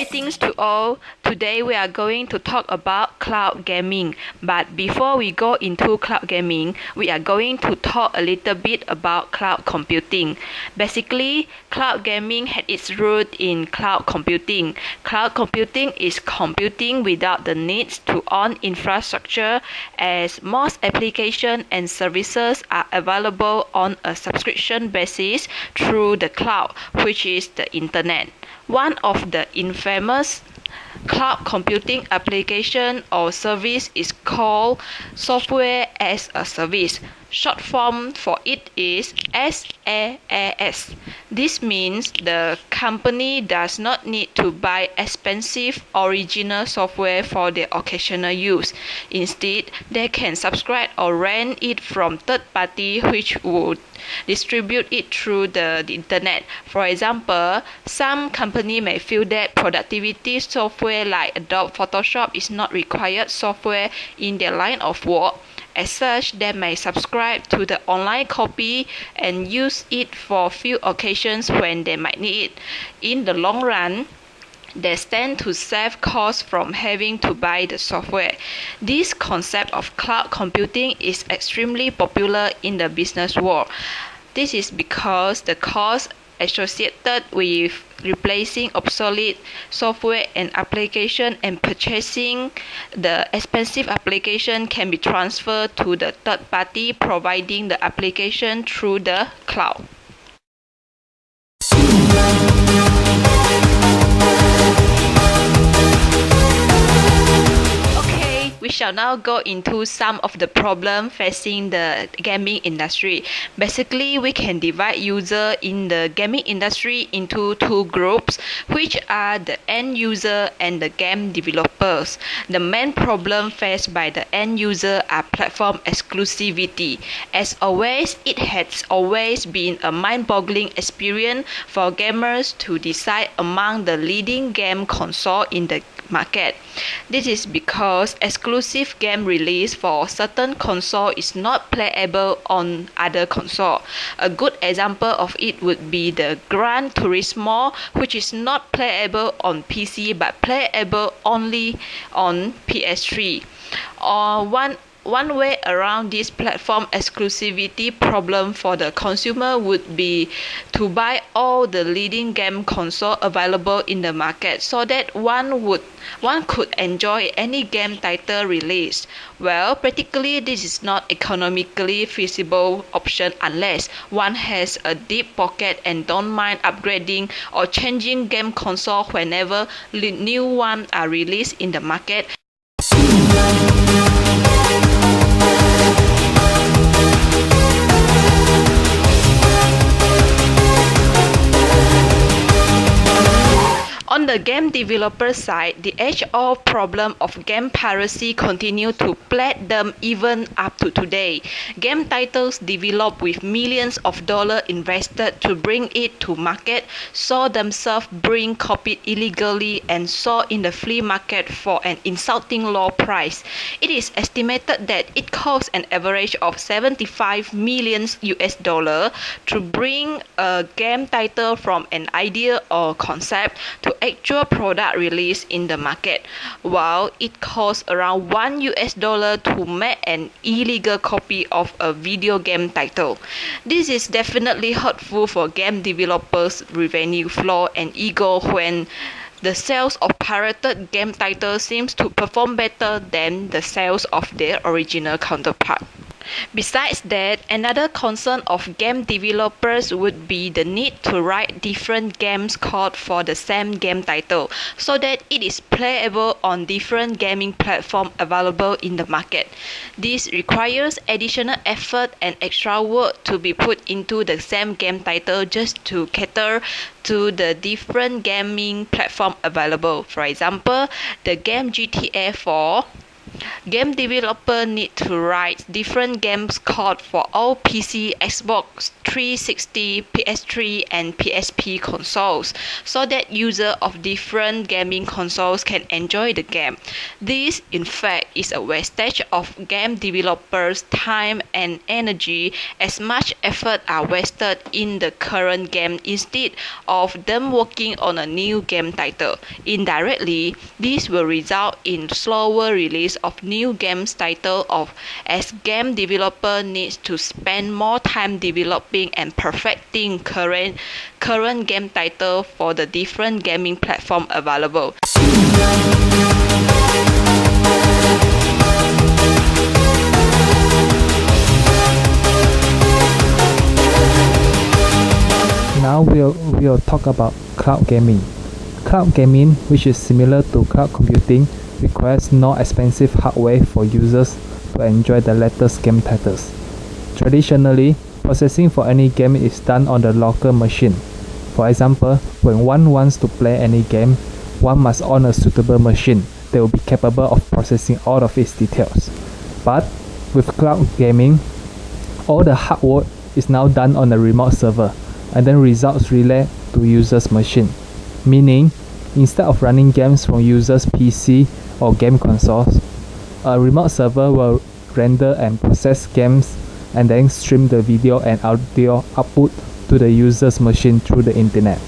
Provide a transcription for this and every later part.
Greetings to all. Today we are going to talk about cloud gaming. But before we go into cloud gaming, we are going to talk a little bit about cloud computing. Basically, cloud gaming had its root in cloud computing. Cloud computing is computing without the need to own infrastructure, as most applications and services are available on a subscription basis through the cloud, which is the internet. One of the infamous cloud computing application or service is called software as a service. Short form for it is SaaS. This means the company does not need to buy expensive original software for their occasional use. Instead, they can subscribe or rent it from third party which would distribute it through the internet. For example, some company may feel that productivity software like Adobe Photoshop is not required software in their line of work. As such, they may subscribe to the online copy and use it for few occasions when they might need it. In the long run, they stand to save costs from having to buy the software. This concept of cloud computing is extremely popular in the business world. This is because the cost associated with replacing obsolete software and application and purchasing the expensive application can be transferred to the third party providing the application through the cloud. We shall now go into some of the problems facing the gaming industry. Basically, we can divide users in the gaming industry into two groups, which are the end user and the game developers. The main problem faced by the end user are platform exclusivity. As always, it has always been a mind-boggling experience for gamers to decide among the leading game console in the market. This is because exclusive game release for certain console is not playable on other console. A good example of it would be the Gran Turismo, which is not playable on PC but playable only on PS3. Or one way around this platform exclusivity problem for the consumer would be to buy all the leading game console available in the market so that one could enjoy any game title released. Well, practically this is not economically feasible option unless one has a deep pocket and don't mind upgrading or changing game console whenever new ones are released in the market. On the game developer side, the age-old problem of game piracy continues to plague them even up to today. Game titles developed with millions of dollars invested to bring it to market saw themselves being copied illegally and sold in the flea market for an insulting low price. It is estimated that it costs an average of $75 million to bring a game title from an idea or concept to actual product release in the market, while it costs around $1 to make an illegal copy of a video game title. This is definitely hurtful for game developers' revenue flow and ego when the sales of pirated game titles seems to perform better than the sales of their original counterpart. Besides that, another concern of game developers would be the need to write different games code for the same game title so that it is playable on different gaming platforms available in the market. This requires additional effort and extra work to be put into the same game title just to cater to the different gaming platforms available. For example, the game GTA 4 Game developer need to write different games code for all PC, Xbox 360, PS3 and PSP consoles so that users of different gaming consoles can enjoy the game. This in fact is a wastage of game developers' time and energy as much effort are wasted in the current game instead of them working on a new game title. Indirectly, this will result in slower release of new games title as game developer needs to spend more time developing and perfecting current game title for the different gaming platform available. Now we'll talk about cloud gaming. Cloud gaming, which is similar to cloud computing, requires no expensive hardware for users to enjoy the latest game titles. Traditionally, processing for any game is done on the local machine. For example, when one wants to play any game, one must own a suitable machine that will be capable of processing all of its details. But with cloud gaming, all the hard work is now done on a remote server, and then results relayed to users' machine. Meaning, instead of running games from users' PC or game consoles, a remote server will render and process games and then stream the video and audio output to the user's machine through the internet.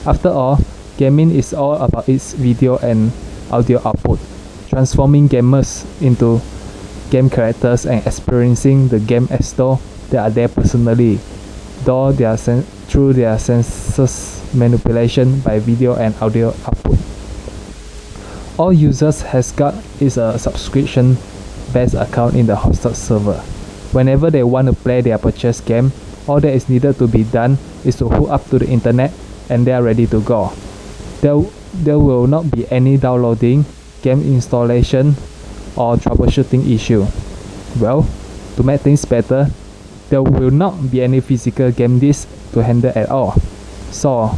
After all, gaming is all about its video and audio output, transforming gamers into game characters and experiencing the game as though they are there personally, through their senses manipulation by video and audio output. All users has got is a subscription-based account in the hosted server. Whenever they want to play their purchased game, all that is needed to be done is to hook up to the internet and they are ready to go. There will not be any downloading, game installation, or troubleshooting issue. Well, to make things better, there will not be any physical game disk to handle at all. So,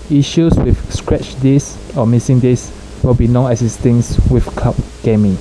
issues with scratch disk or missing disk will be non-existing with cloud gaming.